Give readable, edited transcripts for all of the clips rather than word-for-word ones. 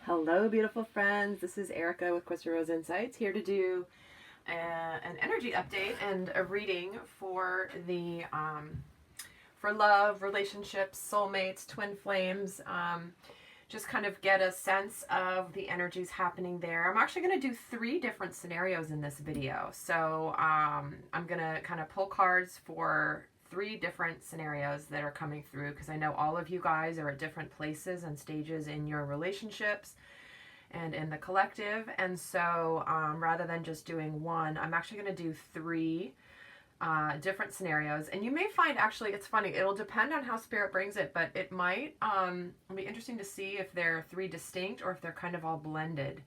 Hello, beautiful friends. This is Erica with Crystal Rose Insights, here to do an energy update and a reading for the for love, relationships, soulmates, twin flames. Just kind of get a sense of the energies happening there. I'm actually going to do 3 different scenarios in this video. So I'm going to kind of pull cards for 3 different scenarios that are coming through, because I know all of you guys are at different places and stages in your relationships and in the collective. And so rather than just doing one, I'm actually going to do 3 different scenarios. And you may find, actually, it's funny, it'll depend on how spirit brings it, but it might be interesting to see if they're 3 distinct or if they're kind of all blended.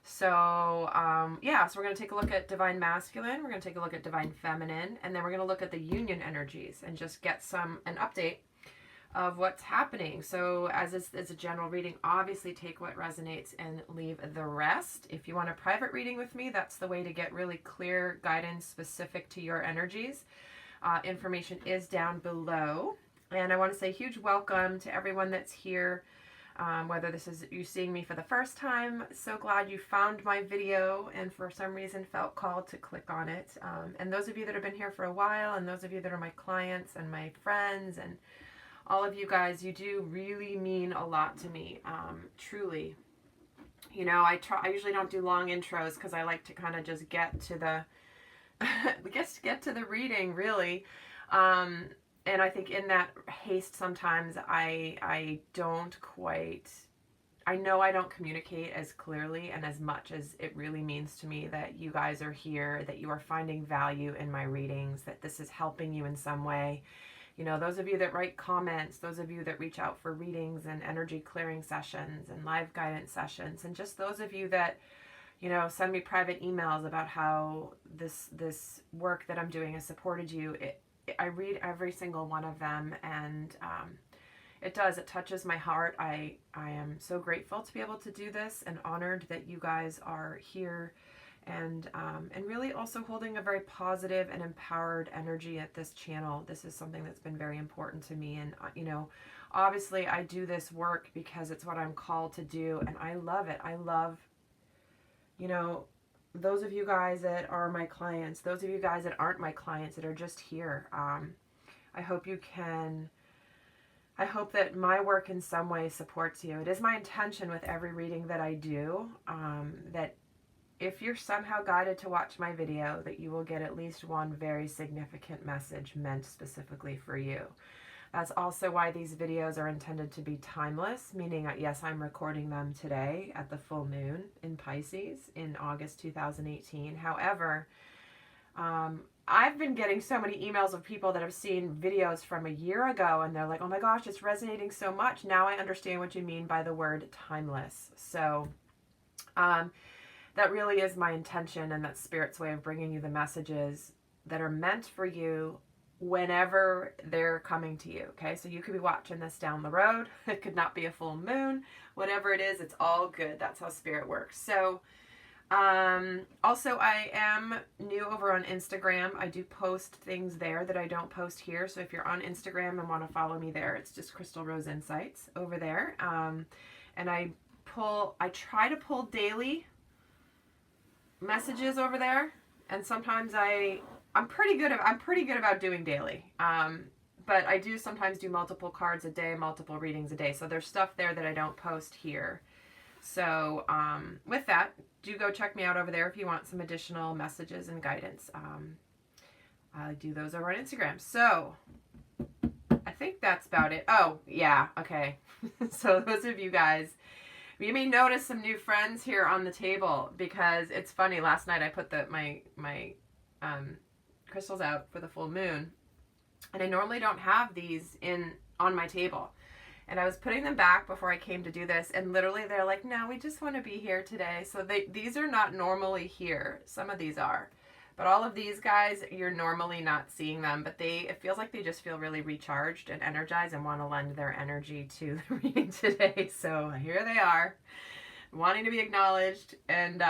So yeah, so we're going to take a look at divine masculine, we're going to take a look at divine feminine, and then we're going to look at the union energies and just get an update of what's happening. So as a general reading, obviously take what resonates and leave the rest. If you want a private reading with me, that's the way to get really clear guidance specific to your energies. Information is down below. And I want to say huge welcome to everyone that's here. Whether this is you seeing me for the first time, so glad you found my video and for some reason felt called to click on it. And those of you that have been here for a while, and those of you that are my clients and my friends, and all of you guys, you do really mean a lot to me, truly. You know, I usually don't do long intros because I like to kind of just get to the get to the reading, really. And I think in that haste, sometimes I don't quite, I know I don't communicate as clearly and as much as it really means to me that you guys are here, that you are finding value in my readings, that this is helping you in some way. You know, those of you that write comments, those of you that reach out for readings and energy clearing sessions and live guidance sessions, and just those of you that, you know, send me private emails about how this work that I'm doing has supported you. I read every single one of them, and it touches my heart. I am so grateful to be able to do this and honored that you guys are here, and really also holding a very positive and empowered energy at this channel. This is something that's been very important to me, and you know, obviously I do this work because it's what I'm called to do, and I love it. I love, you know, those of you guys that are my clients, those of you guys that aren't my clients, that are just here. I hope that my work in some way supports you. It is my intention with every reading that I do, that if you're somehow guided to watch my video, that you will get at least one very significant message meant specifically for you. That's also why these videos are intended to be timeless, meaning, yes, I'm recording them today at the full moon in Pisces in August 2018. However, I've been getting so many emails of people that have seen videos from a year ago, and they're like, oh my gosh, it's resonating so much. Now I understand what you mean by the word timeless. So that really is my intention, and that's Spirit's way of bringing you the messages that are meant for you whenever they're coming to you. Okay, so you could be watching this down the road. It could not be a full moon. Whatever it is, it's all good. That's how Spirit works. So also, I am new over on Instagram. I do post things there that I don't post here. So if you're on Instagram and want to follow me there, it's just Crystal Rose Insights over there. And I try to pull daily messages over there, and sometimes I'm pretty good about doing daily. But I do sometimes do multiple cards a day, multiple readings a day. So there's stuff there that I don't post here. So with that, do go check me out over there if you want some additional messages and guidance. I do those over on Instagram. So I think that's about it. Oh, yeah. Okay. So those of you guys, you may notice some new friends here on the table, because it's funny. Last night I put my crystals out for the full moon, and I normally don't have these on my table, and I was putting them back before I came to do this, and literally they're like, no, we just want to be here today. So these are not normally here. Some of these are, but all of these guys, you're normally not seeing them, but it feels like they just feel really recharged and energized and want to lend their energy to the reading today. So here they are, wanting to be acknowledged. And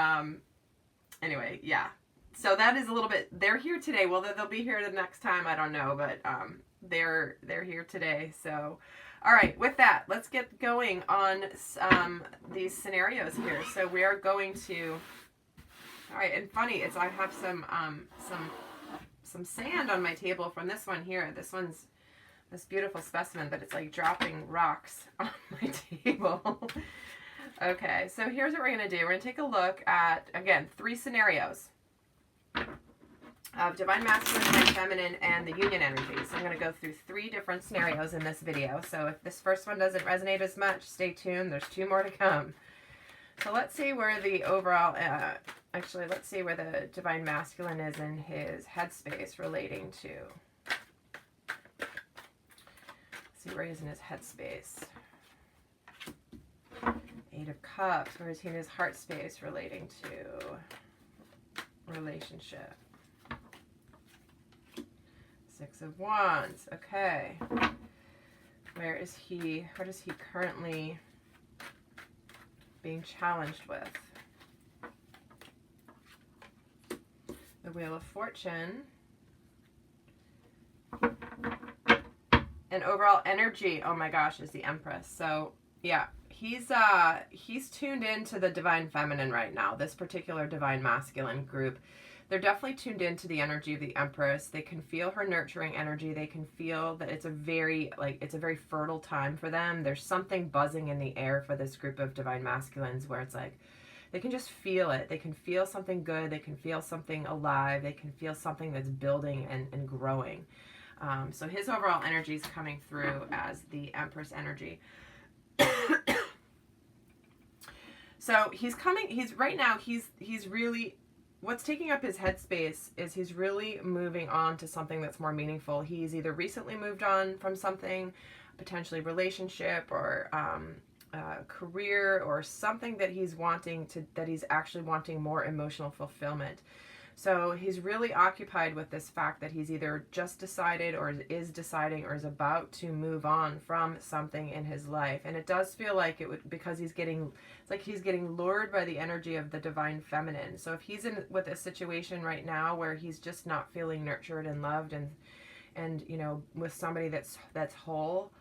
anyway, yeah. So that is a little bit, they're here today. Well, they'll be here the next time, I don't know, but they're here today. So All right, with that, let's get going on these scenarios here. So we are going to, all right, and funny, it's I have some sand on my table from this one here. This one's this beautiful specimen, but it's like dropping rocks on my table. Okay, so here's what we're going to do. We're going to take a look at, again, 3 scenarios of divine masculine, divine feminine, and the union energy. So I'm going to go through 3 different scenarios in this video. So if this first one doesn't resonate as much, stay tuned. There's 2 more to come. So let's see where the overall, actually, let's see where the divine masculine is in his headspace relating to. See where he's in his headspace. 8 of Cups, where is he in his heart space relating to relationship. 6 of Wands, okay. Where is he, what is he currently being challenged with? The Wheel of Fortune. And overall energy, oh my gosh, is the Empress. So, yeah, he's tuned into the divine feminine right now, this particular divine masculine group. They're definitely tuned into the energy of the Empress. They can feel her nurturing energy. They can feel that it's a very fertile time for them. There's something buzzing in the air for this group of divine masculines where it's like, they can just feel it. They can feel something good. They can feel something alive. They can feel something that's building and growing. So his overall energy is coming through as the Empress energy. So right now he's really, what's taking up his headspace is he's really moving on to something that's more meaningful. He's either recently moved on from something, potentially relationship or career or something that he's actually wanting more emotional fulfillment. So he's really occupied with this fact that he's either just decided or is deciding or is about to move on from something in his life. And it does feel like it would, because he's getting lured by the energy of the divine feminine. So if he's in with a situation right now where he's just not feeling nurtured and loved and you know, with somebody that's whole,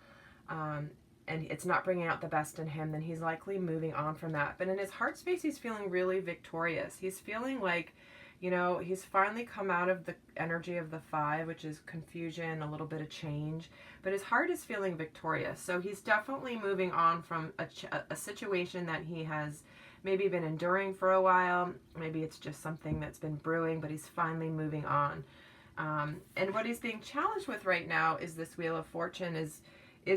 and it's not bringing out the best in him, then he's likely moving on from that. But in his heart space, he's feeling really victorious. He's feeling like, you know, he's finally come out of the energy of the 5, which is confusion, a little bit of change, but his heart is feeling victorious. So he's definitely moving on from a situation that he has maybe been enduring for a while. Maybe it's just something that's been brewing, but he's finally moving on. And what he's being challenged with right now is this Wheel of Fortune, is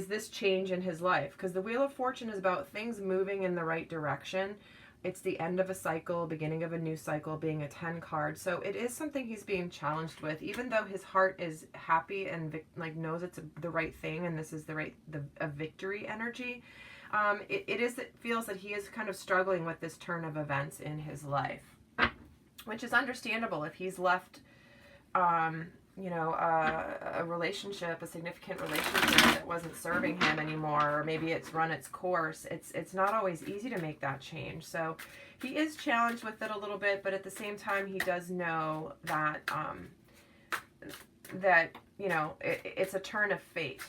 this change in his life. Because the Wheel of Fortune is about things moving in the right direction. It's the end of a cycle, beginning of a new cycle, being a 10 card. So it is something he's being challenged with, even though his heart is happy and knows it's the right thing and this is a victory energy. It feels that he is kind of struggling with this turn of events in his life, which is understandable if he's left, you know, a relationship, a significant relationship that wasn't serving him anymore, or maybe it's run its course. It's not always easy to make that change. So he is challenged with it a little bit, but at the same time, he does know that, that, you know, it's a turn of fate,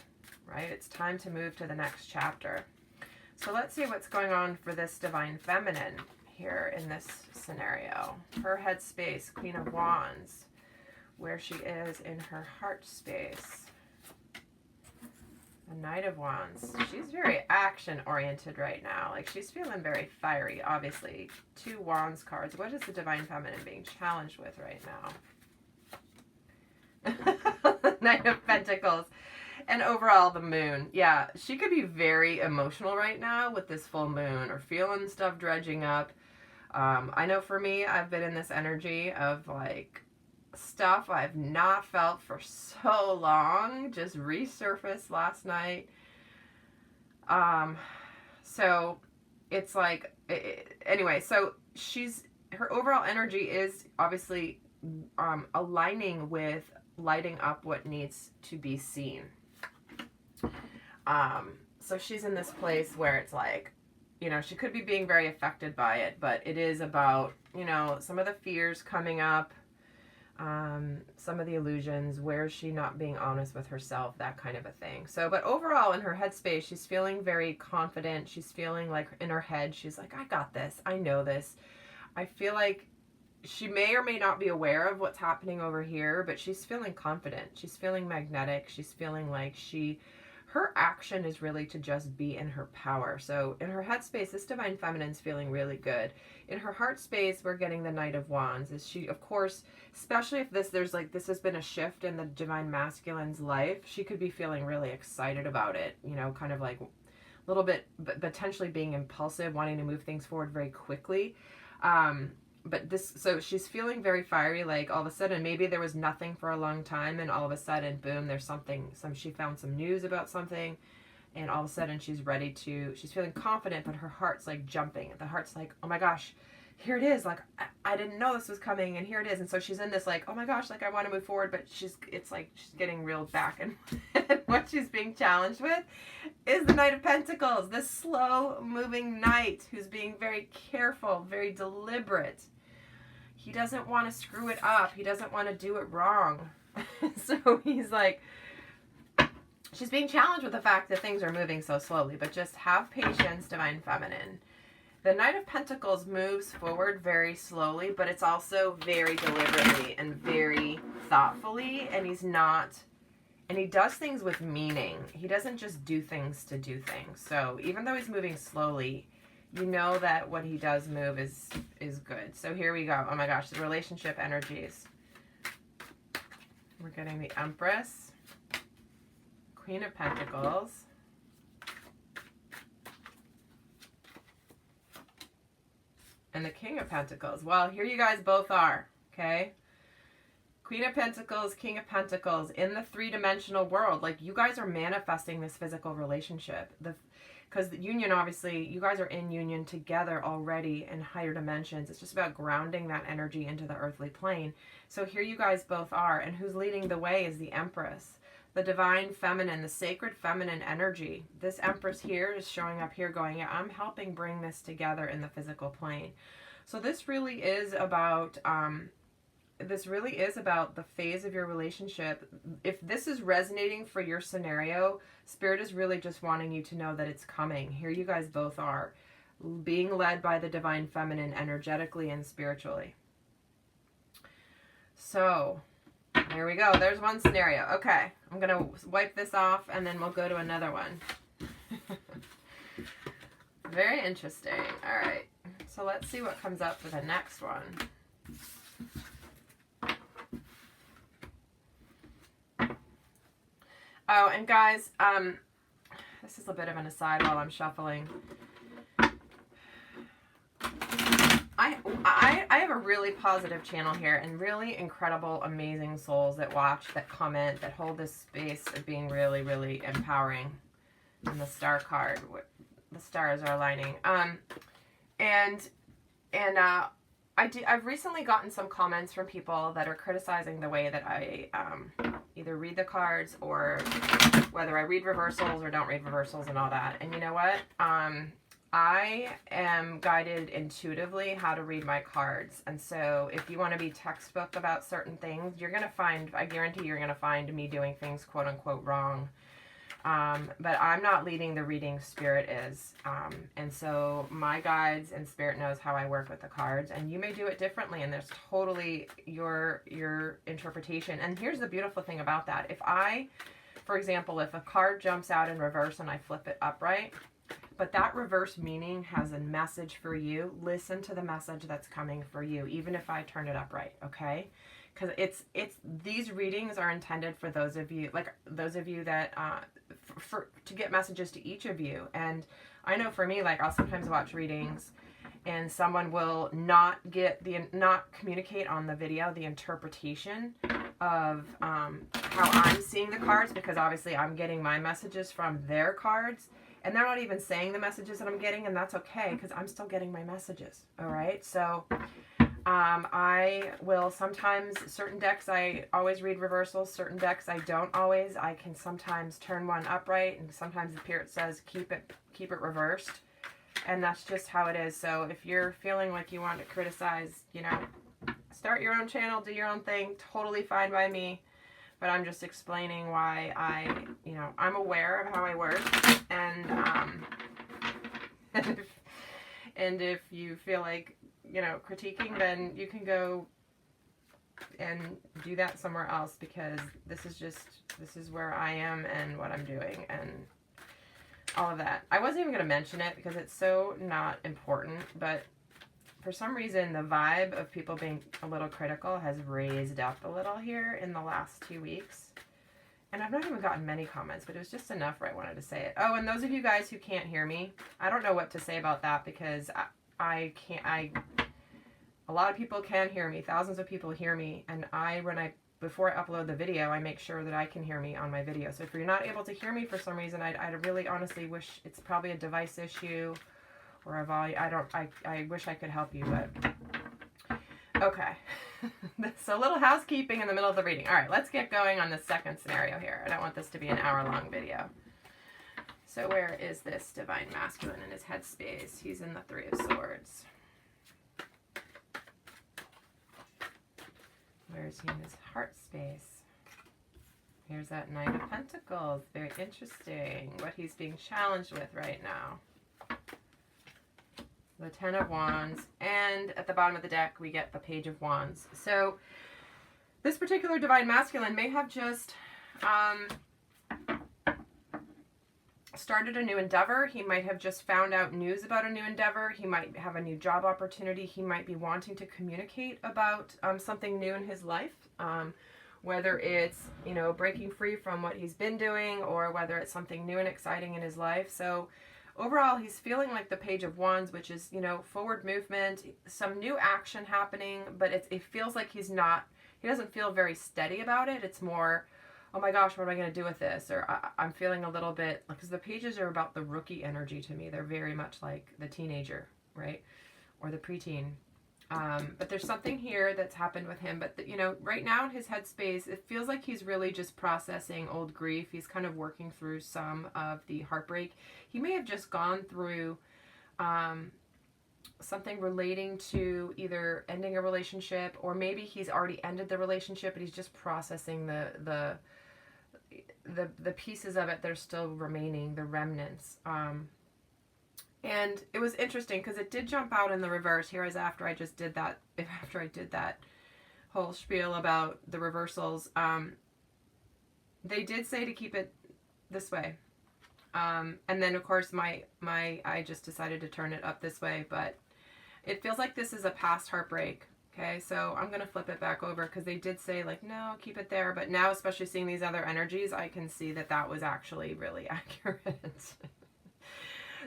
right? It's time to move to the next chapter. So let's see what's going on for this divine feminine here in this scenario. Her headspace, Queen of Wands, where she is in her heart space. The Knight of Wands. She's very action-oriented right now. Like, she's feeling very fiery, obviously. 2 Wands cards. What is the divine feminine being challenged with right now? Knight of Pentacles. And overall, the Moon. Yeah, she could be very emotional right now with this full moon, or feeling stuff dredging up. I know for me, I've been in this energy of, like, stuff I've not felt for so long just resurfaced last night. So it's like, anyway, so her overall energy is obviously aligning with lighting up what needs to be seen. So she's in this place where it's like, you know, she could be being very affected by it, but it is about, you know, some of the fears coming up. some of the illusions, where is she not being honest with herself, that kind of a thing. So, but overall in her headspace, she's feeling very confident. She's feeling like in her head, she's like, I got this. I know this. I feel like she may or may not be aware of what's happening over here, but she's feeling confident. She's feeling magnetic. She's feeling like her action is really to just be in her power. So in her headspace, this divine feminine's feeling really good. In her heart space, we're getting the Knight of Wands. Is she, of course, especially if this has been a shift in the divine masculine's life, she could be feeling really excited about it, you know, kind of like a little bit, but potentially being impulsive, wanting to move things forward very quickly. So she's feeling very fiery, like all of a sudden, maybe there was nothing for a long time, and all of a sudden, boom, there's she found some news about something, and all of a sudden she's feeling confident, but her heart's like jumping. The heart's like, oh my gosh, here it is. Like, I didn't know this was coming, and here it is. And so she's in this like, oh my gosh, like I want to move forward, but it's like she's getting reeled back. And what she's being challenged with is the Knight of Pentacles, this slow moving knight who's being very careful, very deliberate. He doesn't want to screw it up. He doesn't want to do it wrong. So he's like, she's being challenged with the fact that things are moving so slowly, but just have patience, divine feminine. The Knight of Pentacles moves forward very slowly, but it's also very deliberately and very thoughtfully, and he does things with meaning. He doesn't just do things to do things. So even though he's moving slowly, you know that what he does move is good. So here we go. Oh my gosh, the relationship energies. We're getting the Empress, Queen of Pentacles, and the King of Pentacles. Well, here you guys both are, okay? Queen of Pentacles, King of Pentacles in the three-dimensional world. Like, you guys are manifesting this physical relationship. Because the union, obviously, you guys are in union together already in higher dimensions. It's just about grounding that energy into the earthly plane. So here you guys both are. And who's leading the way is the Empress. The divine feminine, the sacred feminine energy. This Empress here is showing up here going, yeah, I'm helping bring this together in the physical plane. So this really is about... the phase of your relationship. If this is resonating for your scenario, Spirit is really just wanting you to know that it's coming. Here you guys both are, being led by the divine feminine energetically and spiritually. So, there we go. There's one scenario. Okay, I'm going to wipe this off and then we'll go to another one. Very interesting. All right, so let's see what comes up for the next one. Oh, and guys, this is a bit of an aside while I'm shuffling. I have a really positive channel here and really incredible, amazing souls that watch, that comment, that hold this space of being really, really empowering. And the star card, the stars are aligning. I've recently gotten some comments from people that are criticizing the way that I either read the cards or whether I read reversals or don't read reversals and all that. And you know what? I am guided intuitively how to read my cards. And so if you want to be textbook about certain things, you're going to find, I guarantee you're going to find me doing things quote unquote wrong. But I'm not leading the reading, Spirit is. And so my guides and Spirit knows how I work with the cards, and you may do it differently, and there's totally your interpretation. And here's the beautiful thing about that. If for example, if a card jumps out in reverse and I flip it upright, but that reverse meaning has a message for you, listen to the message that's coming for you, even if I turn it upright, okay? Because these readings are intended for those of you that to get messages to each of you. And I know for me, like, I'll sometimes watch readings and someone will not communicate on the video the interpretation of how I'm seeing the cards, because obviously I'm getting my messages from their cards and they're not even saying the messages that I'm getting, and that's okay because I'm still getting my messages. All right, so I will sometimes, certain decks I always read reversals, certain decks I don't always. I can sometimes turn one upright, and sometimes the Spirit says keep it reversed, and that's just how it is. So if you're feeling like you want to criticize, start your own channel, do your own thing, totally fine by me. But I'm just explaining why I'm aware of how I work, and and if you feel like, critiquing, then you can go and do that somewhere else, because this is where I am and what I'm doing and all of that. I wasn't even going to mention it because it's so not important, but for some reason the vibe of people being a little critical has raised up a little here in the last 2 weeks. And I've not even gotten many comments, but it was just enough where I wanted to say it. Oh, and those of you guys who can't hear me, I don't know what to say about that, because I can't, a lot of people can hear me. Thousands of people hear me. And before I upload the video, I make sure that I can hear me on my video. So if you're not able to hear me for some reason, I really honestly wish, it's probably a device issue or a volume. I wish I could help you, but okay. So a little housekeeping in the middle of the reading. All right, let's get going on the second scenario here. I don't want this to be an hour-long video. So where is this Divine Masculine in his headspace? He's in the Three of Swords. Where is he in his heart space? Here's that Knight of Pentacles. Very interesting. What he's being challenged with right now. The Ten of Wands, and at the bottom of the deck we get the Page of Wands. So this particular Divine Masculine may have just started a new endeavor. He might have just found out news about a new endeavor. He might have a new job opportunity. He might be wanting to communicate about something new in his life, whether it's, breaking free from what he's been doing, or whether it's something new and exciting in his life. So overall, he's feeling like the Page of Wands, which is, forward movement, some new action happening, but it feels like he doesn't feel very steady about it. It's more, oh my gosh, what am I going to do with this? Or I'm feeling a little bit, because the pages are about the rookie energy to me. They're very much like the teenager, right? Or the preteen. But there's something here that's happened with him. But, right now in his headspace, it feels like he's really just processing old grief. He's kind of working through some of the heartbreak. He may have just gone through something relating to either ending a relationship, or maybe he's already ended the relationship, but he's just processing the pieces of it that are still remaining, the remnants. And it was interesting because it did jump out in the reverse. Here is after I did that whole spiel about the reversals. They did say to keep it this way. And then of course I just decided to turn it up this way, but it feels like this is a past heartbreak. Okay, so I'm going to flip it back over because they did say, like, no, keep it there. But now, especially seeing these other energies, I can see that was actually really accurate.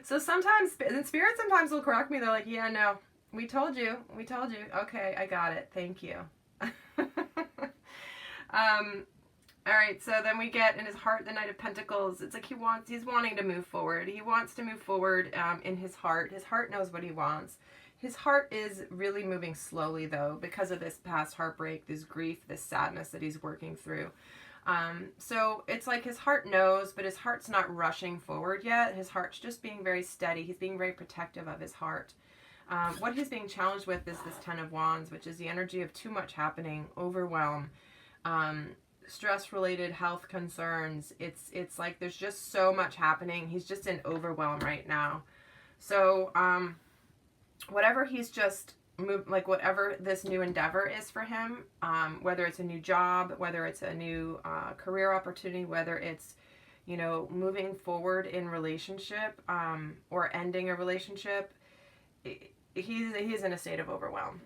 So sometimes, and Spirit sometimes will correct me. They're like, yeah, no, we told you. Okay, I got it. Thank you. All right, so then we get in his heart the Knight of Pentacles. It's like he's wanting to move forward. He wants to move forward in his heart. His heart knows what he wants. His heart is really moving slowly, though, because of this past heartbreak, this grief, this sadness that he's working through. So it's like his heart knows, but his heart's not rushing forward yet. His heart's just being very steady. He's being very protective of his heart. What he's being challenged with is this Ten of Wands, which is the energy of too much happening, overwhelm, stress-related health concerns. It's like there's just so much happening. He's just in overwhelm right now. So whatever he's just moved, like whatever this new endeavor is for him, whether it's a new job, whether it's a new career opportunity, whether it's, moving forward in relationship, or ending a relationship, he's in a state of overwhelm.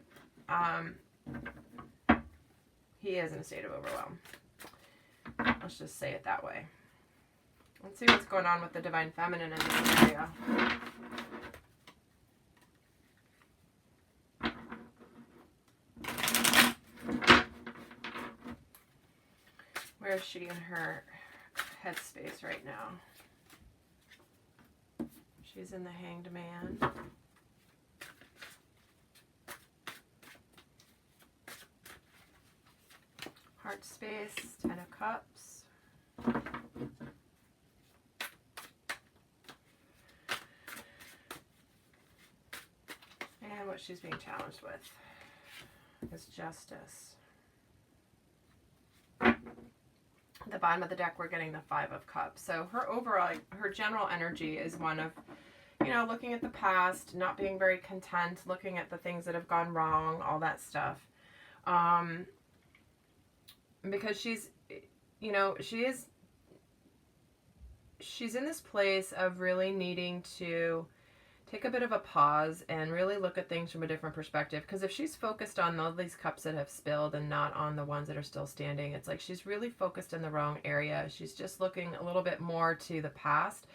He is in a state of overwhelm. Let's just say it that way. Let's see what's going on with the Divine Feminine in this area. Where is she in her headspace right now? She's in the Hanged Man. Heart space, Ten of Cups. And what she's being challenged with. is Justice. At the bottom of the deck, we're getting the Five of Cups. So her overall, her general energy is one of, you know, looking at the past, not being very content, looking at the things that have gone wrong, all that stuff. Because she's, you know, she's in this place of really needing to take a bit of a pause and really look at things from a different perspective. Because if she's focused on all these cups that have spilled and not on the ones that are still standing, it's like she's really focused in the wrong area. She's just looking a little bit more to the past.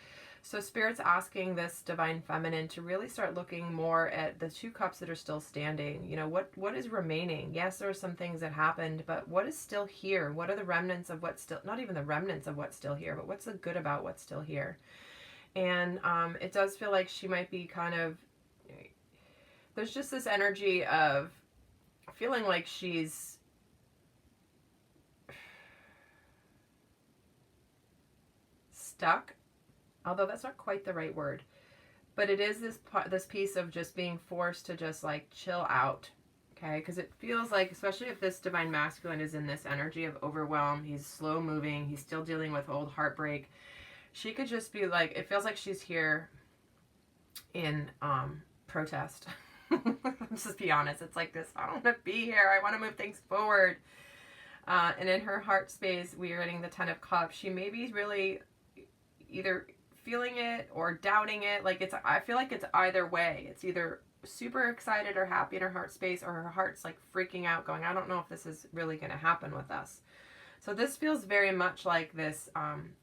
So Spirit's asking this Divine Feminine to really start looking more at the two cups that are still standing. You know, what is remaining? Yes, there are some things that happened, but what is still here? What are the remnants of what's still, not even the remnants of what's still here, but what's the good about what's still here? And it does feel like she might be kind of, there's just this energy of feeling like she's stuck, although that's not quite the right word. But it is this piece of just being forced to just like chill out, okay? Because it feels like, especially if this Divine Masculine is in this energy of overwhelm, he's slow moving, he's still dealing with old heartbreak. She could just be like, it feels like she's here in protest. Let's just be honest. It's like this, I don't want to be here. I want to move things forward. And in her heart space, we are getting the Ten of Cups. She may be really either feeling it or doubting it. Like I feel like it's either way. It's either super excited or happy in her heart space, or her heart's like freaking out going, I don't know if this is really going to happen with us. So this feels very much like this,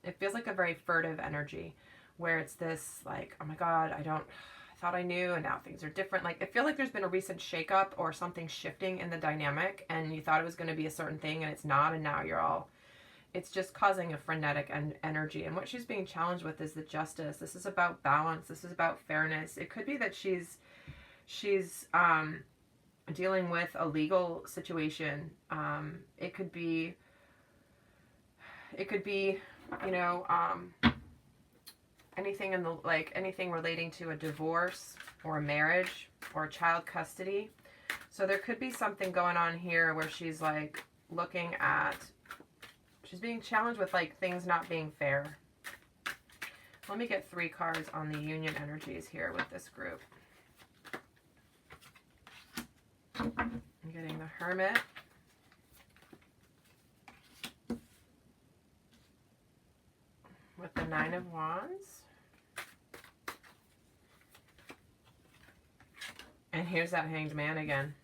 it feels like a very furtive energy where it's this like, oh my God, I thought I knew and now things are different. Like I feel like there's been a recent shakeup or something shifting in the dynamic and you thought it was going to be a certain thing and it's not, and now you're all, it's just causing a frenetic energy. And what she's being challenged with is the Justice. This is about balance. This is about fairness. It could be that she's dealing with a legal situation. It could be, you know, anything in the, like anything relating to a divorce or a marriage or child custody. So there could be something going on here where she's like looking at, she's being challenged with like things not being fair. Let me get 3 cards on the union energies here with this group. I'm getting the Hermit. With the Nine of Wands. And here's that Hanged Man again.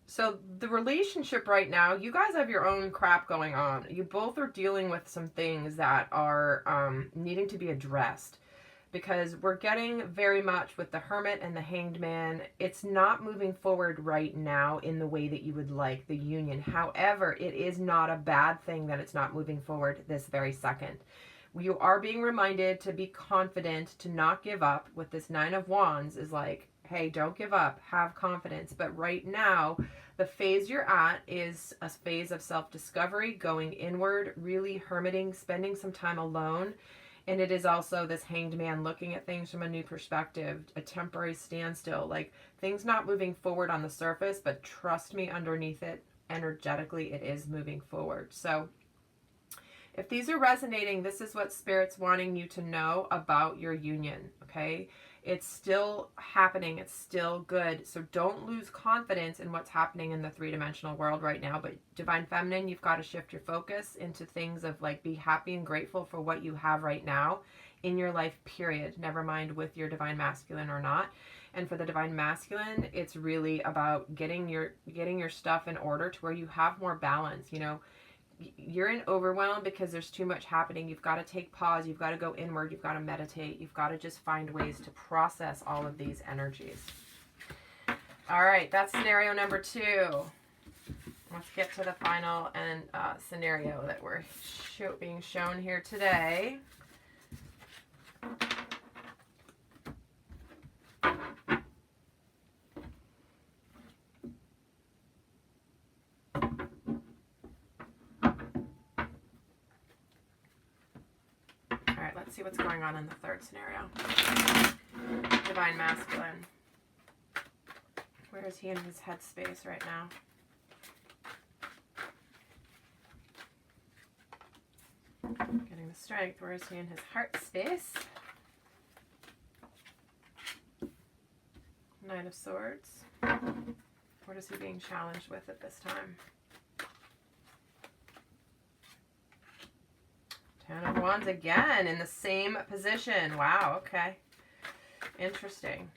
So the relationship right now, you guys have your own crap going on. You both are dealing with some things that are needing to be addressed. Because we're getting very much with the Hermit and the Hanged Man, it's not moving forward right now in the way that you would like the union. However, it is not a bad thing that it's not moving forward this very second. You are being reminded to be confident, to not give up. With this Nine of Wands is like, hey, don't give up, have confidence. But right now, the phase you're at is a phase of self-discovery, going inward, really hermiting, spending some time alone. And it is also this Hanged Man looking at things from a new perspective, a temporary standstill, like things not moving forward on the surface, but trust me, underneath it, energetically, it is moving forward. So if these are resonating, this is what Spirit's wanting you to know about your union, okay? It's still happening. It's still good. So don't lose confidence in what's happening in the 3-dimensional world right now. But Divine Feminine, you've got to shift your focus into things of like, be happy and grateful for what you have right now in your life, period. Never mind with your Divine Masculine or not. And for the Divine Masculine, it's really about getting your stuff in order to where you have more balance. You know, you're in overwhelm because there's too much happening. You've got to take pause. You've got to go inward. You've got to meditate. You've got to just find ways to process all of these energies. All right, that's scenario number 2. Let's get to the final and scenario that we're being shown here today. Let's see what's going on in the 3rd scenario. Divine Masculine. Where is he in his headspace right now? Getting the strength. Where is he in his heart space? Knight of Swords. What is he being challenged with at this time? Ten of Wands again in the same position. Wow, okay. Interesting.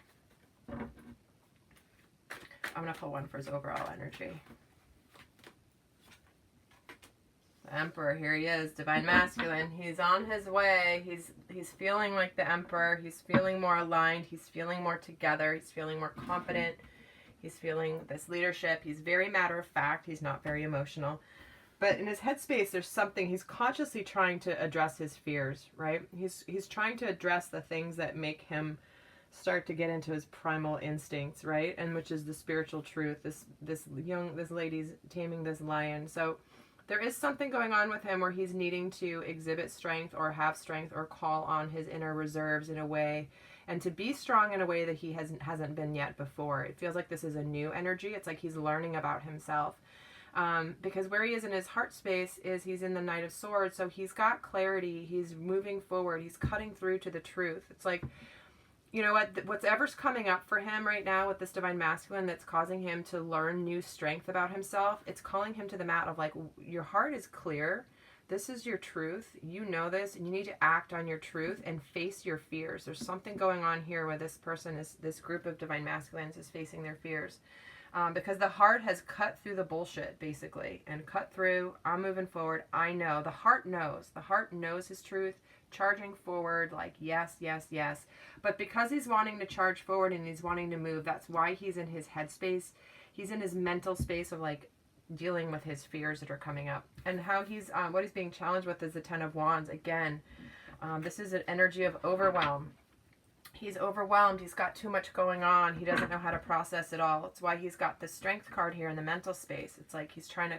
I'm going to pull one for his overall energy. The Emperor, here he is, Divine Masculine. He's on his way. He's feeling like the Emperor. He's feeling more aligned. He's feeling more together. He's feeling more confident. He's feeling this leadership. He's very matter of fact. He's not very emotional. But in his headspace, there's something, he's consciously trying to address his fears, right? He's trying to address the things that make him start to get into his primal instincts, right? And which is the spiritual truth. This lady's taming this lion. So there is something going on with him where he's needing to exhibit strength or have strength or call on his inner reserves in a way, and to be strong in a way that he hasn't been yet before. It feels like this is a new energy. It's like he's learning about himself. Because where he is in his heart space is he's in the Knight of Swords, so he's got clarity, he's moving forward, he's cutting through to the truth. It's like, you know what, whatever's coming up for him right now with this Divine Masculine that's causing him to learn new strength about himself, it's calling him to the mat of like, your heart is clear, this is your truth, you know this, and you need to act on your truth and face your fears. There's something going on here where this group of Divine Masculines is facing their fears. Because the heart has cut through the bullshit, basically, and cut through, I'm moving forward, I know. The heart knows his truth, charging forward, like, yes, yes, yes. But because he's wanting to charge forward and he's wanting to move, that's why he's in his headspace. He's in his mental space of, like, dealing with his fears that are coming up. And how what he's being challenged with is the Ten of Wands. Again, this is an energy of overwhelm. He's overwhelmed. He's got too much going on. He doesn't know how to process it all. It's why he's got the strength card here in the mental space. It's like he's trying to...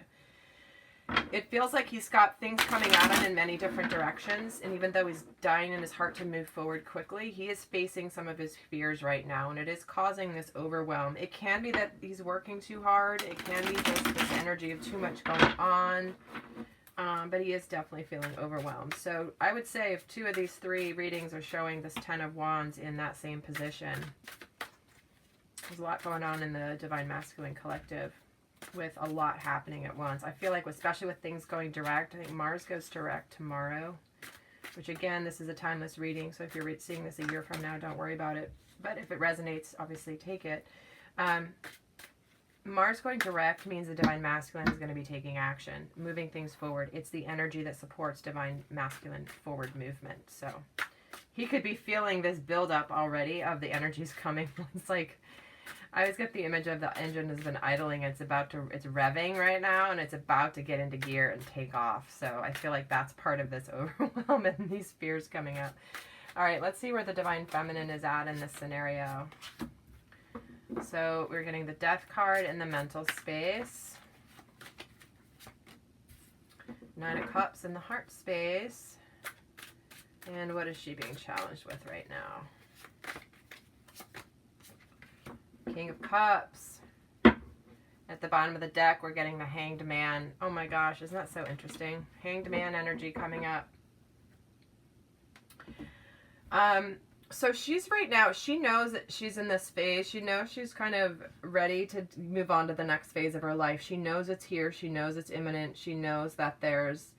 It feels like he's got things coming at him in many different directions. And even though he's dying in his heart to move forward quickly, he is facing some of his fears right now. And it is causing this overwhelm. It can be that he's working too hard. It can be just this energy of too much going on. But he is definitely feeling overwhelmed. So I would say if two of these three readings are showing this Ten of Wands in that same position, there's a lot going on in the Divine Masculine collective with a lot happening at once. I feel like, especially with things going direct, I think Mars goes direct tomorrow, which again, this is a timeless reading. So if you're seeing this a year from now, don't worry about it. But if it resonates, obviously take it. Mars going direct means the Divine Masculine is going to be taking action, moving things forward. It's the energy that supports Divine Masculine forward movement. So he could be feeling this buildup already of the energies coming. It's like, I always get the image of the engine has been idling. It's revving right now, and it's about to get into gear and take off. So I feel like that's part of this overwhelm and these fears coming up. All right, let's see where the Divine Feminine is at in this scenario. So we're getting the Death card in the mental space. Nine of Cups in the heart space. And what is she being challenged with right now? King of Cups. At the bottom of the deck, we're getting the Hanged Man. Oh my gosh, isn't that so interesting? Hanged Man energy coming up. So she's right now, she knows that she's in this phase. She knows she's kind of ready to move on to the next phase of her life. She knows it's here. She knows it's imminent. She knows that there's,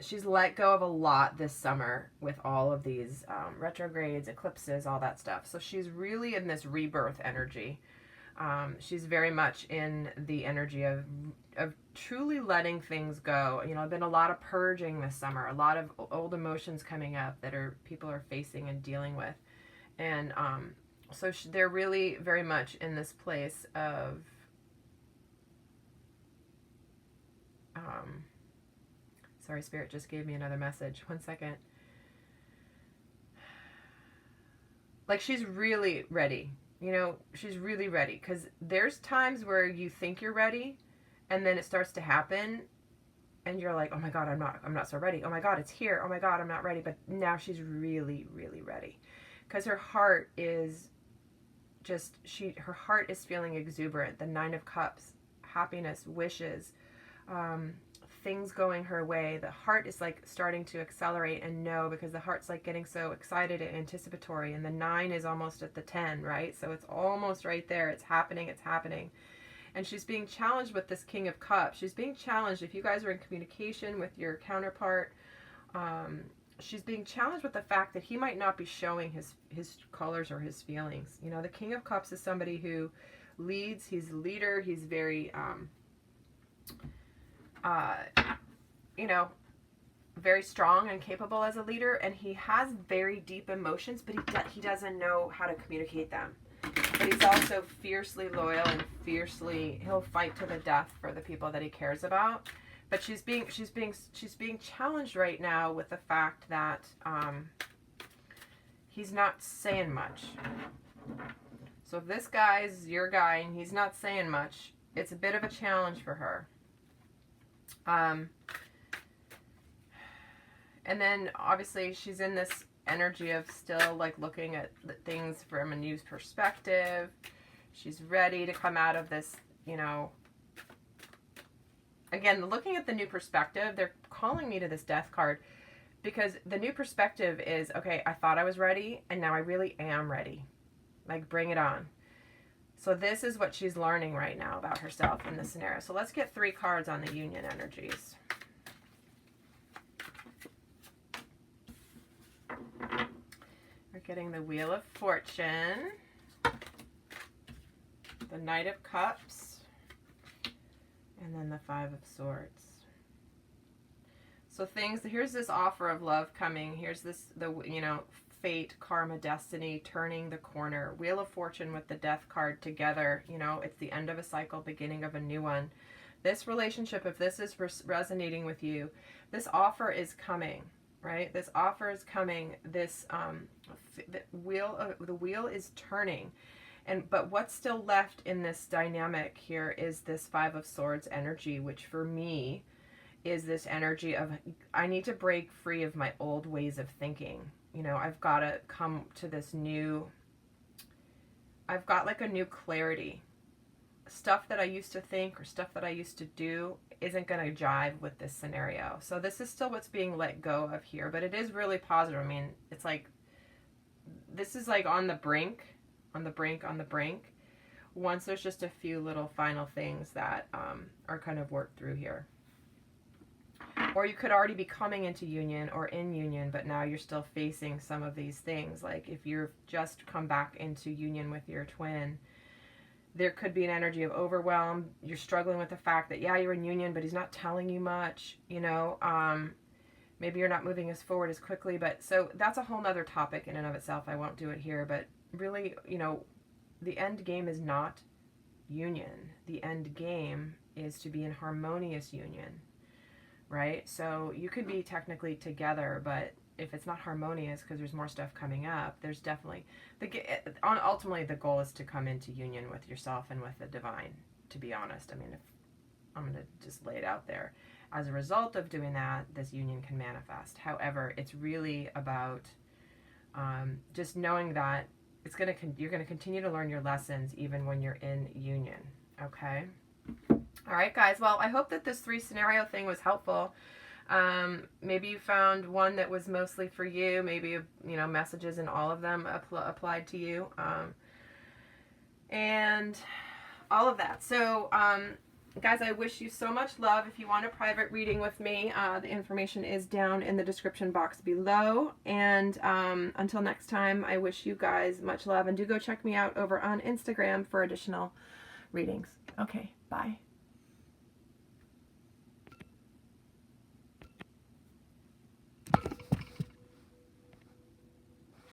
she's let go of a lot this summer with all of these retrogrades, eclipses, all that stuff. So she's really in this rebirth energy. She's very much in the energy of truly letting things go. You know, been a lot of purging this summer, a lot of old emotions coming up that people are facing and dealing with. And so they're really very much in this place of sorry, Spirit just gave me another message. One second. Like, she's really ready. You know, she's really ready, because there's times where you think you're ready, and then it starts to happen, and you're like, oh my God, I'm not so ready. Oh my God, it's here. Oh my God, I'm not ready. But now she's really, really ready, because her heart is her heart is feeling exuberant. The Nine of Cups, happiness, wishes, things going her way. The heart is like starting to accelerate and know, because the heart's like getting so excited and anticipatory, and the 9 is almost at the 10, right? So it's almost right there. It's happening. It's happening. And she's being challenged with this King of Cups. She's being challenged, if you guys are in communication with your counterpart, she's being challenged with the fact that he might not be showing his colors or his feelings. You know, the King of Cups is somebody who leads. He's a leader. He's very, you know, very strong and capable as a leader, and he has very deep emotions, but he doesn't know how to communicate them. But he's also fiercely loyal and he'll fight to the death for the people that he cares about. But she's being challenged right now with the fact that he's not saying much. So if this guy's your guy and he's not saying much, it's a bit of a challenge for her. And then obviously she's in this energy of still like looking at things from a new perspective. She's ready to come out of this, you know. Again, looking at the new perspective, they're calling me to this death card, because the new perspective is, okay, I thought I was ready, and now I really am ready. Like, bring it on. So this is what she's learning right now about herself in this scenario. So let's get 3 cards on the union energies. We're getting the Wheel of Fortune, the Knight of Cups, and then the 5 of Swords. So here's this offer of love coming. Here's you know, fate, karma, destiny, turning the corner. Wheel of Fortune with the Death card together. You know, it's the end of a cycle, beginning of a new one. This relationship, if this is resonating with you, this offer is coming, right? This offer is coming. This the wheel is turning. But what's still left in this dynamic here is this 5 of Swords energy, which for me is this energy of, I need to break free of my old ways of thinking. You know, I've got to come to this new, I've got like a new clarity. Stuff that I used to think or stuff that I used to do isn't going to jive with this scenario. So this is still what's being let go of here, but it is really positive. I mean, it's like, this is like on the brink. On the brink, once there's just a few little final things that are kind of worked through here. Or you could already be coming into union or in union, but now you're still facing some of these things. Like if you're just come back into union with your twin, there could be an energy of overwhelm. You're struggling with the fact that, yeah, you're in union, but he's not telling you much, you know. Maybe you're not moving as forward as quickly, but so that's a whole nother topic in and of itself. I won't do it here, but really, you know, the end game is not union. The end game is to be in harmonious union, right? So you could be technically together, but if it's not harmonious because there's more stuff coming up, there's definitely, ultimately the goal is to come into union with yourself and with the divine, to be honest. I mean, if I'm going to just lay it out there. As a result of doing that, this union can manifest. However, it's really about just knowing that you're going to continue to learn your lessons even when you're in union. Okay. All right, guys. Well, I hope that this 3 scenario thing was helpful. Maybe you found one that was mostly for you. Maybe, you know, messages in all of them applied to you. And all of that. So, guys, I wish you so much love. If you want a private reading with me, the information is down in the description box below. And until next time, I wish you guys much love. And do go check me out over on Instagram for additional readings. Okay, bye.